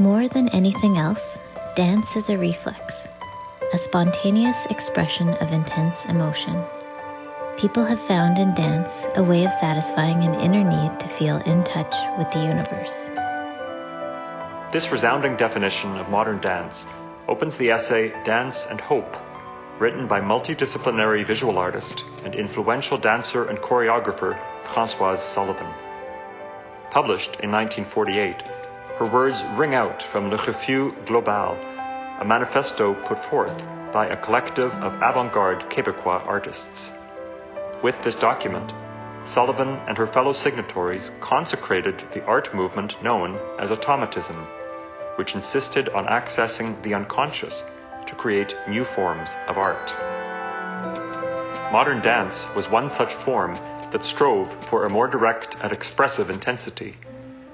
More than anything else, dance is a reflex, a spontaneous expression of intense emotion. People have found in dance a way of satisfying an inner need to feel in touch with the universe. This resounding definition of modern dance opens the essay Dance and Hope, written by multidisciplinary visual artist and influential dancer and choreographer Françoise Sullivan. Published in 1948, her words ring out from Le Refus Global, a manifesto put forth by a collective of Avant Garde Québécois artists. With this document, Sullivan and her fellow signatories consecrated the art movement known as automatism, which insisted on accessing the unconscious to create new forms of art. Modern dance was one such form that strove for a more direct and expressive intensity,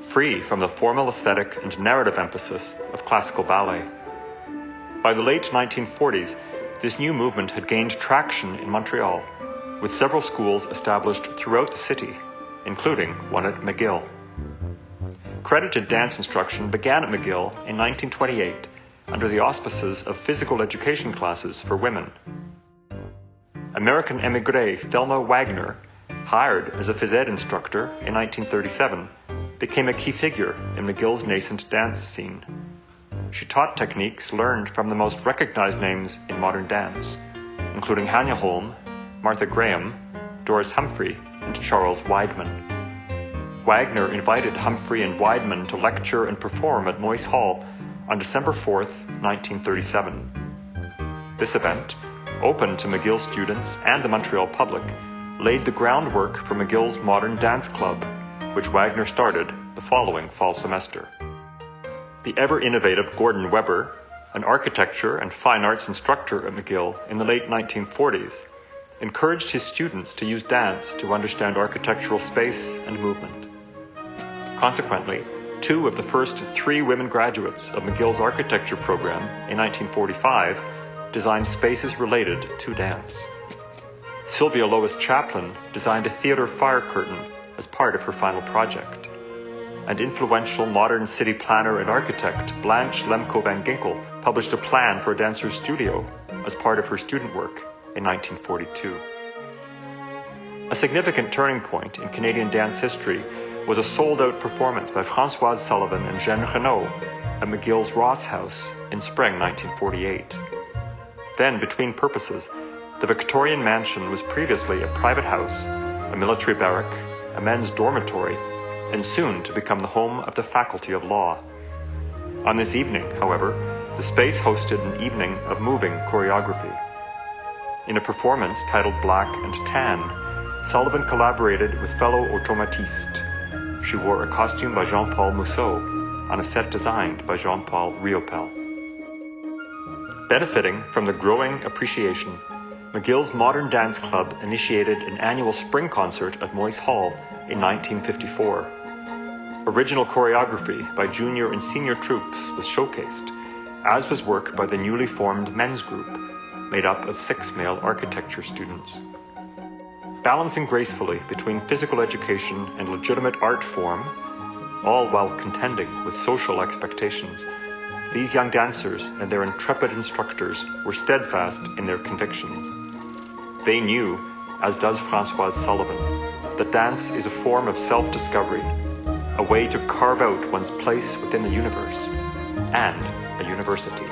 free from the formal aesthetic and narrative emphasis of classical ballet. By the late 1940s, this new movement had gained traction in Montreal, with several schools established throughout the city, including one at McGill. Credited dance instruction began at McGill in 1928 under the auspices of physical education classes for women. American émigré Thelma Wagner, hired as a phys ed instructor in 1937, became a key figure in McGill's nascent dance scene. She taught techniques learned from the most recognized names in modern dance, including Hanya Holm, Martha Graham, Doris Humphrey, and Charles Weidman. Wagner invited Humphrey and Weidman to lecture and perform at Moyse Hall on December 4th, 1937. This event, open to McGill students and the Montreal public, laid the groundwork for McGill's Modern Dance Club, which Wagner started the following fall semester. The ever-innovative Gordon Weber, an architecture and fine arts instructor at McGill in the late 1940s, encouraged his students to use dance to understand architectural space and movement. Consequently, two of the first three women graduates of McGill's architecture program in 1945 designed spaces related to dance. Sylvia Lois Chaplin designed a theater fire curtain as part of her final project, and influential modern city planner and architect Blanche Lemko van Ginkel published a plan for a dancer's studio as part of her student work in 1942. A significant turning point in Canadian dance history was a sold-out performance by Françoise Sullivan and Jeanne Renaud at McGill's Ross House in spring 1948. Then, between purposes, the Victorian mansion was previously a private house, a military barrack, a men's dormitory, and soon to become the home of the Faculty of Law. On this evening, however, the space hosted an evening of moving choreography. In a performance titled Black and Tan, Sullivan collaborated with fellow automatiste. She wore a costume by Jean-Paul Mousseau on a set designed by Jean-Paul Riopel. Benefiting from the growing appreciation, McGill's Modern Dance Club initiated an annual spring concert at Moyse Hall in 1954. Original choreography by junior and senior troupes was showcased, as was work by the newly formed men's group, made up of 6 male architecture students. Balancing gracefully between physical education and legitimate art form, all while contending with social expectations, these young dancers and their intrepid instructors were steadfast in their convictions. They knew, as does Françoise Sullivan, that dance is a form of self-discovery, a way to carve out one's place within the universe, and a university.